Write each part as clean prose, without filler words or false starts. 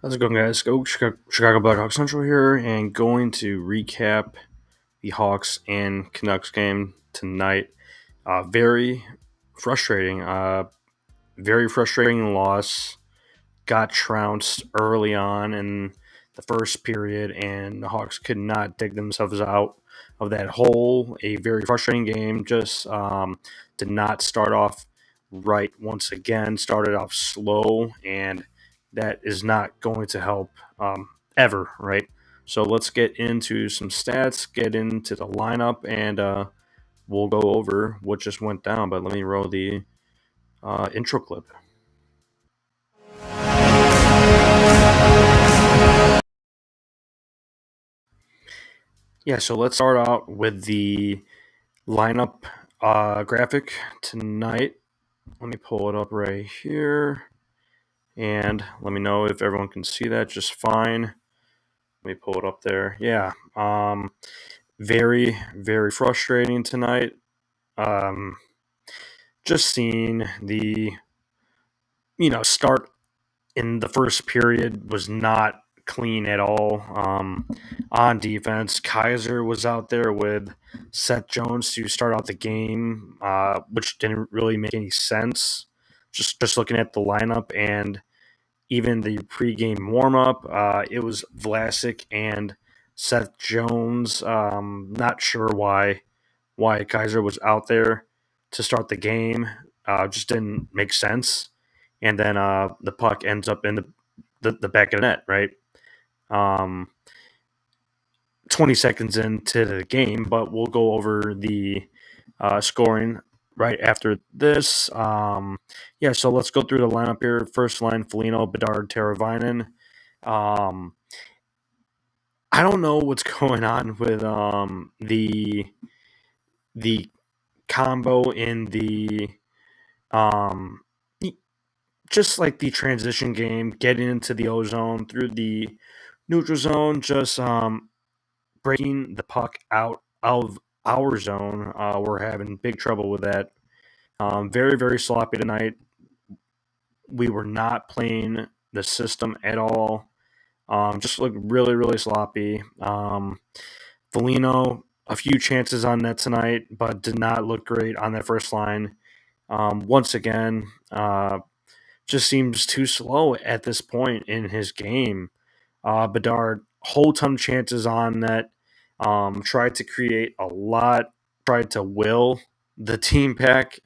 How's it going, guys? Skoks, Chicago Blackhawks Central here, and going to recap the Hawks and Canucks game tonight. Very frustrating. Very frustrating loss. Got trounced early on in the first period, and the Hawks could not dig themselves out of that hole. A very frustrating game. Just did not start off right once again. Started off slow, and that is not going to help ever, right? So let's get into some stats, get into the lineup, and we'll go over what just went down. But let me roll the intro clip. Yeah, so let's start out with the lineup graphic tonight. Let me pull it up right here, and let me know if everyone can see that just fine. Let me pull it up there. Yeah, very, very frustrating tonight. Um, just seeing the start in the first period was not clean at all. On defense, Kaiser was out there with Seth Jones to start out the game, which didn't really make any sense. Just looking at the lineup and even the pregame warm up, it was Vlasic and Seth Jones. Not sure why Kaiser was out there to start the game. Just didn't make sense. And then the puck ends up in the back of the net, right? Um, 20 seconds into the game, but we'll go over the scoring right after this. Yeah, so let's go through the lineup here. First line, Foligno, Bedard, Teravainen. Um, I don't know what's going on with the combo in the um, just like the transition game, getting into the ozone through the neutral zone, just breaking the puck out of our zone. We're having big trouble with that. Very, very sloppy tonight. We were not playing the system at all. Just looked really, really sloppy. Foligno, a few chances on net tonight, but did not look great on that first line. Once again, just seems too slow at this point in his game. Bedard, whole ton of chances on net. Tried to create a lot, tried to will the team back.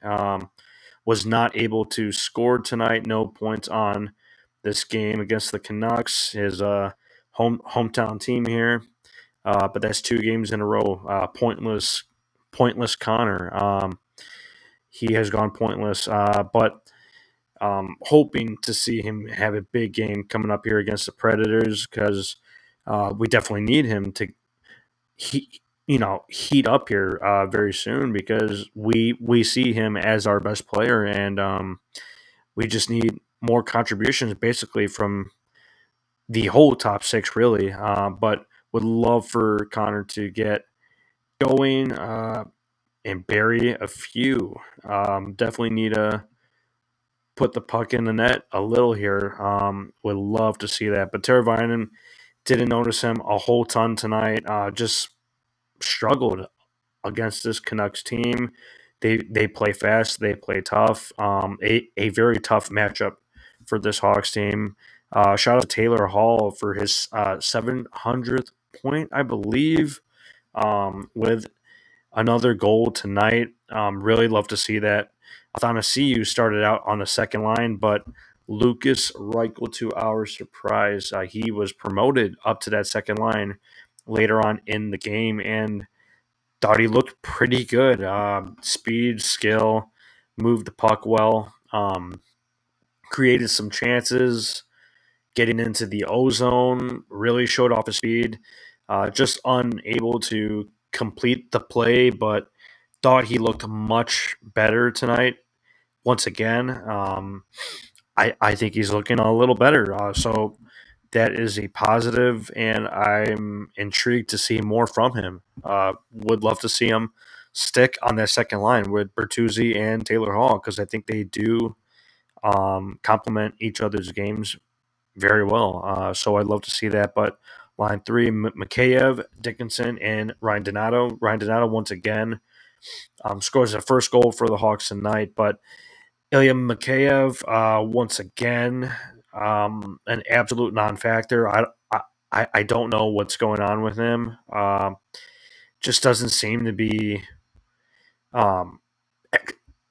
Was not able to score tonight. No points on this game against the Canucks, his hometown team here. But that's two games in a row. Pointless Connor. He has gone pointless. But hoping to see him have a big game coming up here against the Predators because we definitely need him to heat up here very soon because we see him as our best player and we just need more contributions basically from the whole top six really. But would love for Connor to get going and bury a few. Definitely need to put the puck in the net a little here. Would love to see that. But Teravainen didn't notice him a whole ton tonight. Just struggled against this Canucks team. They play fast, they play tough. A very tough matchup for this Hawks team. Shout out to Taylor Hall for his 700th point, I believe, with another goal tonight. Really love to see that. Athanasiou started out on the second line, but Lucas Reichel, to our surprise, he was promoted up to that second line later on in the game and thought he looked pretty good. Speed, skill, moved the puck well, created some chances, getting into the ozone, really showed off his speed. Just unable to complete the play, but thought he looked much better tonight. Once again, I think he's looking a little better. So that is a positive, and I'm intrigued to see more from him. Would love to see him stick on that second line with Bertuzzi and Taylor Hall because I think they do complement each other's games very well. So I'd love to see that. But line three, Mikheyev, Dickinson, and Ryan Donato. Ryan Donato once again scores the first goal for the Hawks tonight. But Ilya Mikheyev once again, an absolute non-factor. I don't know what's going on with him. Just doesn't seem to be um,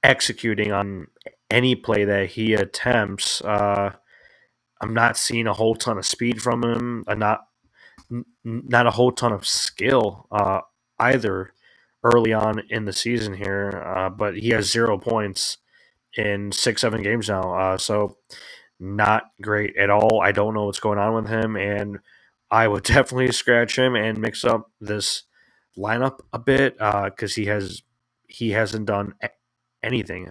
executing on any play that he attempts. I'm not seeing a whole ton of speed from him. Not a whole ton of skill either early on in the season here. But he has 0 points in 6, 7 games now. So not great at all. I don't know what's going on with him, and I would definitely scratch him and mix up this lineup a bit because he hasn't done anything.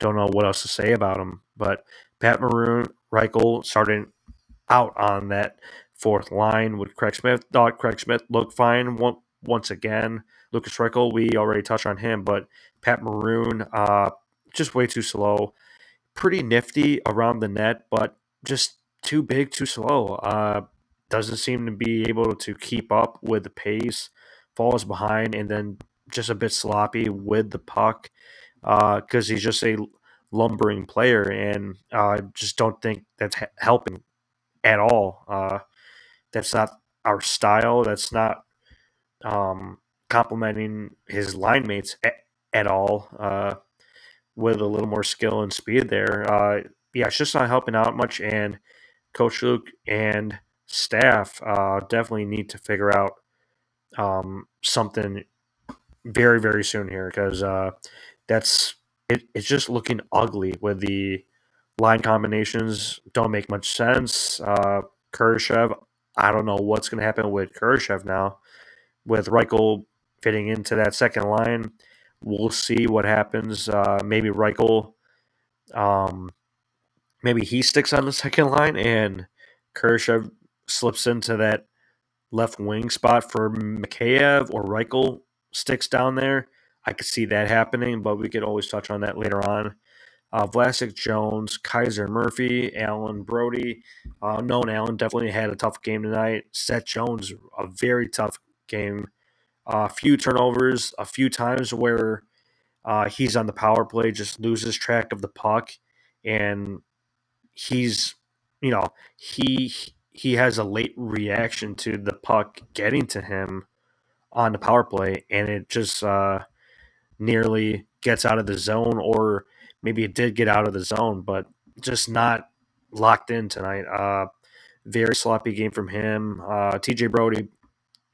Don't know what else to say about him. But Pat Maroon, Reichel starting out on that fourth line with Craig Smith. Thought Craig Smith looked fine once again. Lucas Reichel, we already touched on him, but Pat Maroon, just way too slow. Pretty nifty around the net, but just too big, too slow. Doesn't seem to be able to keep up with the pace. Falls behind, and then just a bit sloppy with the puck because he's just a lumbering player, and just don't think that's helping at all. That's not our style. That's not complimenting his line mates at all. With a little more skill and speed there. Yeah, it's just not helping out much. And Coach Luke and staff definitely need to figure out something very, very soon here because it's just looking ugly with the line combinations. Don't make much sense. Kurashev, I don't know what's going to happen with Kurashev now. With Reichel fitting into that second line, we'll see what happens. Maybe Reichel um, maybe he sticks on the second line and Kurashev slips into that left wing spot for Mikheyev or Reichel sticks down there. I could see that happening, but we could always touch on that later on. Vlasic Jones, Kaiser Murphy, Allen Brody. Known Allen definitely had a tough game tonight. Seth Jones, a very tough game. A few turnovers, a few times where he's on the power play, just loses track of the puck, and he's you know he has a late reaction to the puck getting to him on the power play, and it just nearly gets out of the zone, or maybe it did get out of the zone, but just not locked in tonight. Very sloppy game from him. TJ Brody,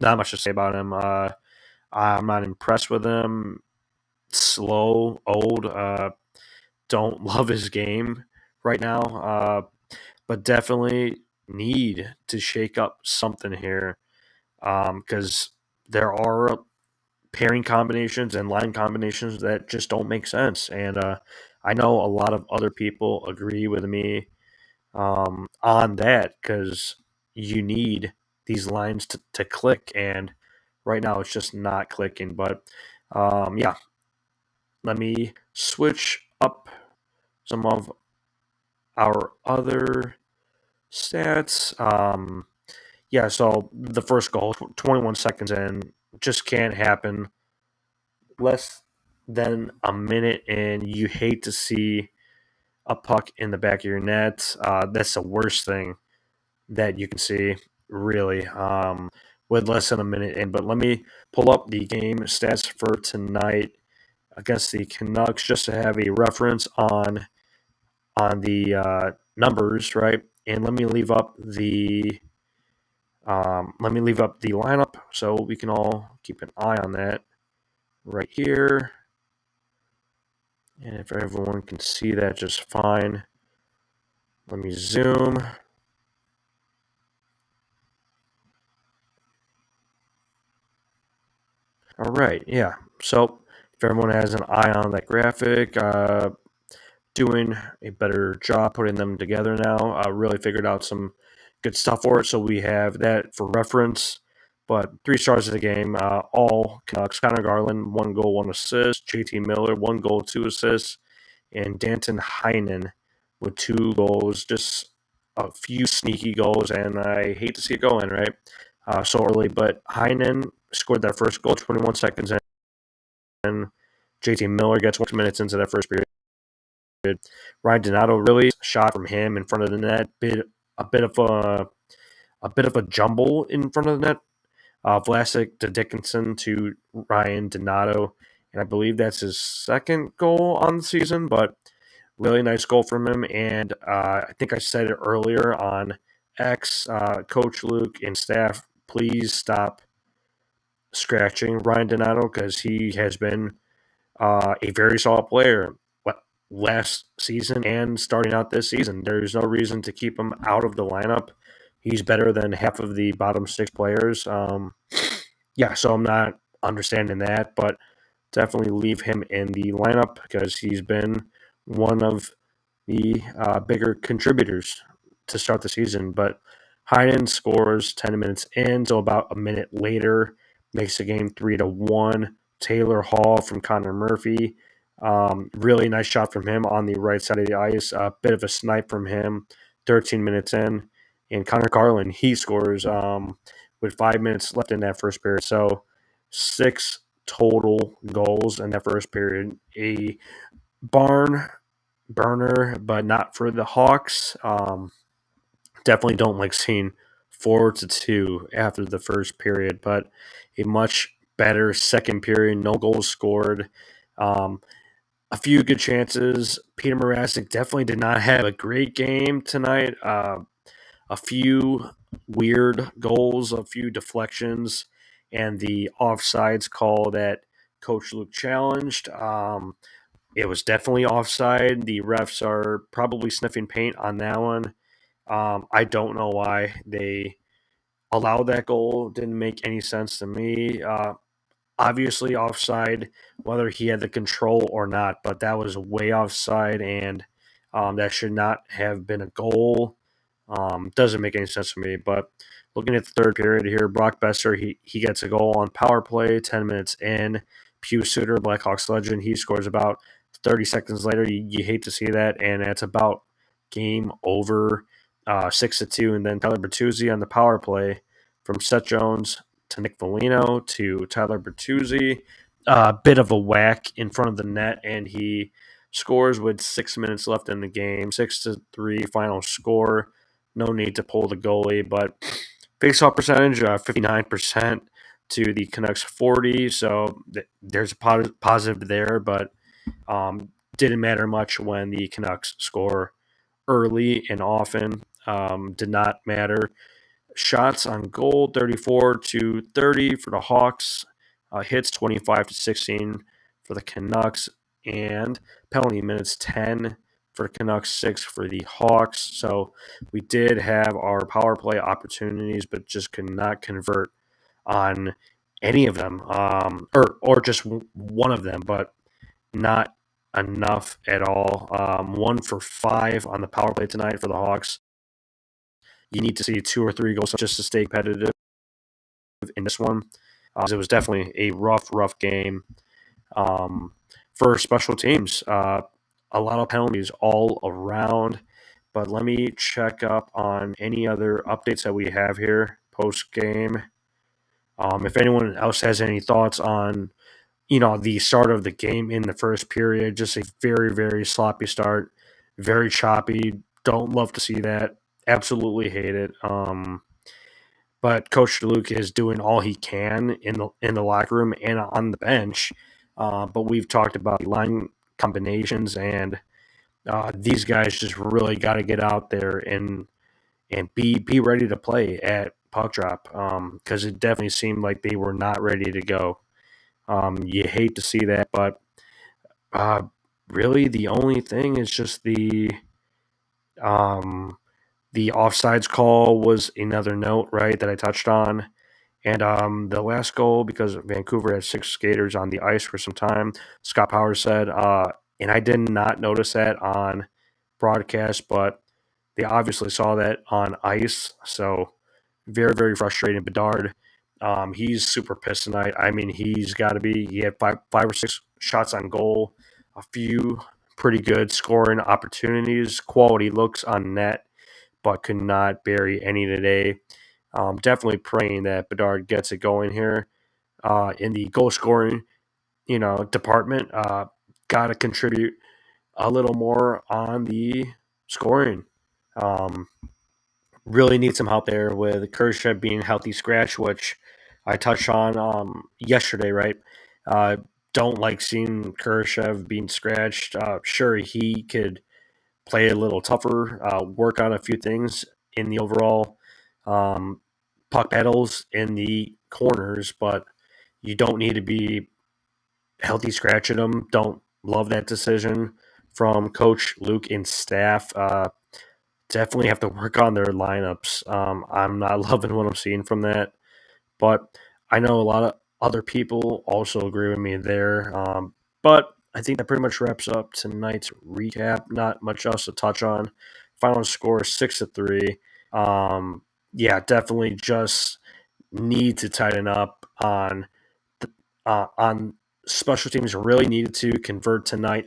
not much to say about him. I'm not impressed with him. Slow, old. Don't love his game right now. But definitely need to shake up something here because there are pairing combinations and line combinations that just don't make sense. And I know a lot of other people agree with me on that because you need these lines to click. And right now it's just not clicking. But yeah, let me switch up some of our other stats. Yeah, so the first goal, 21 seconds in, just can't happen. Less than a minute, and you hate to see a puck in the back of your net. That's the worst thing that you can see, really, with less than a minute in. But let me pull up the game stats for tonight against the Canucks just to have a reference on the numbers, right? And let me leave up the lineup so we can all keep an eye on that right here. And if everyone can see that just fine, let me zoom. All right, yeah. So if everyone has an eye on that graphic, doing a better job putting them together now. Really figured out some good stuff for it, so we have that for reference. But 3 stars of the game, all Canucks. Connor Garland, 1 goal, 1 assist. JT Miller, 1 goal, 2 assists. And Danton Heinen with 2 goals. Just a few sneaky goals, and I hate to see it go in, right? So early, but Heinen scored that first goal 21 seconds in, and JT Miller gets 1 minutes into that first period. Ryan Donato really shot from him in front of the net, a bit of a jumble in front of the net. Vlasic to Dickinson to Ryan Donato, and I believe that's his second goal on the season, but really nice goal from him. And I think I said it earlier on X, Coach Luke and staff, please stop scratching Ryan Donato because he has been a very solid player last season and starting out this season. There's no reason to keep him out of the lineup. He's better than half of the bottom six players. Yeah, so I'm not understanding that, but definitely leave him in the lineup because he's been one of the bigger contributors to start the season. But Heinen scores 10 minutes in, so about a minute later, makes the game 3-1. Taylor Hall from Connor Murphy. Really nice shot from him on the right side of the ice. A bit of a snipe from him, 13 minutes in. And Connor Garland, he scores with 5 minutes left in that first period. So 6 total goals in that first period. A barn burner, but not for the Hawks. Definitely don't like seeing 4-2 after the first period, but a much better second period. No goals scored. Um, a few good chances. Peter Mrazek definitely did not have a great game tonight. A few weird goals, a few deflections, and the offsides call that Coach Luke challenged. It was definitely offside. The refs are probably sniffing paint on that one. I don't know why they allowed that goal. Didn't make any sense to me. Obviously offside, whether he had the control or not, but that was way offside, and that should not have been a goal. Doesn't make any sense to me. But looking at the third period here, Brock Besser, he gets a goal on power play, 10 minutes in. Pew Suter, Blackhawks legend, he scores about 30 seconds later. You hate to see that, and it's about game over, 6-2. And then Tyler Bertuzzi on the power play from Seth Jones to Nick Foligno to Tyler Bertuzzi. A bit of a whack in front of the net, and he scores with 6 minutes left in the game. 6-3 final score. No need to pull the goalie, but face-off percentage 59% to the Canucks 40. So there's a positive there, but didn't matter much when the Canucks score early and often. Did not matter. Shots on goal 34-30 for the Hawks. Hits 25-16 for the Canucks, and penalty minutes 10 for the Canucks, 6 for the Hawks. So we did have our power play opportunities, but just could not convert on any of them, or just one of them, but not enough at all. 1 for 5 on the power play tonight for the Hawks. You need to see 2 or 3 goals just to stay competitive in this one. It was definitely a rough game for special teams. A lot of penalties all around. But let me check up on any other updates that we have here post game. If anyone else has any thoughts on, the start of the game in the first period, just a very, very sloppy start, very choppy. Don't love to see that. Absolutely hate it. But Coach Luke is doing all he can in the locker room and on the bench. But we've talked about line combinations, and these guys just really got to get out there and be ready to play at puck drop because it definitely seemed like they were not ready to go. You hate to see that, but uh, really the only thing is just um, the offsides call was another note, right, that I touched on. And the last goal, because Vancouver had 6 skaters on the ice for some time, Scott Powers said, and I did not notice that on broadcast, but they obviously saw that on ice. So very, very frustrating. Bedard, he's super pissed tonight. I mean, he's got to be. He had five or 6 shots on goal, a few pretty good scoring opportunities, quality looks on net, but could not bury any today. Definitely praying that Bedard gets it going here in the goal scoring, department. Got to contribute a little more on the scoring. Um, really need some help there with Kershaw being healthy scratch, which I touched on yesterday, right? Uh, don't like seeing Kershaw being scratched. Sure, he could play a little tougher, work on a few things in the overall um, puck battles in the corners, but you don't need to be healthy scratching them. Don't love that decision from Coach Luke and staff. Definitely have to work on their lineups. I'm not loving what I'm seeing from that, but I know a lot of other people also agree with me there. But I think that pretty much wraps up tonight's recap. Not much else to touch on. Final score 6-3. Yeah, definitely just need to tighten up on special teams. Really needed to convert tonight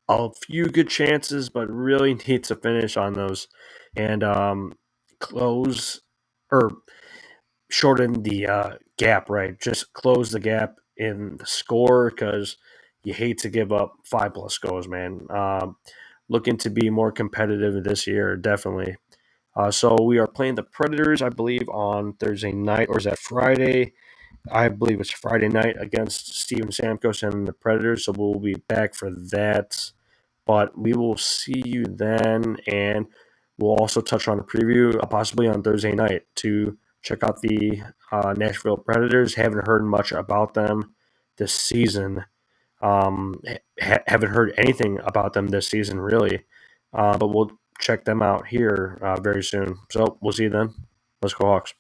a few good chances, but really need to finish on those and close or shorten the gap, right? Just close the gap in the score because you hate to give up 5+ goals, man. Looking to be more competitive this year, definitely. So we are playing the Predators, I believe, on Thursday night, or is that Friday? I believe it's Friday night against Steven Stamkos and the Predators, so we'll be back for that. But we will see you then, and we'll also touch on a preview, possibly on Thursday night, to check out the Nashville Predators. Haven't heard much about them this season. Haven't heard anything about them this season, really. But we'll check them out here very soon. So we'll see you then. Let's go Hawks.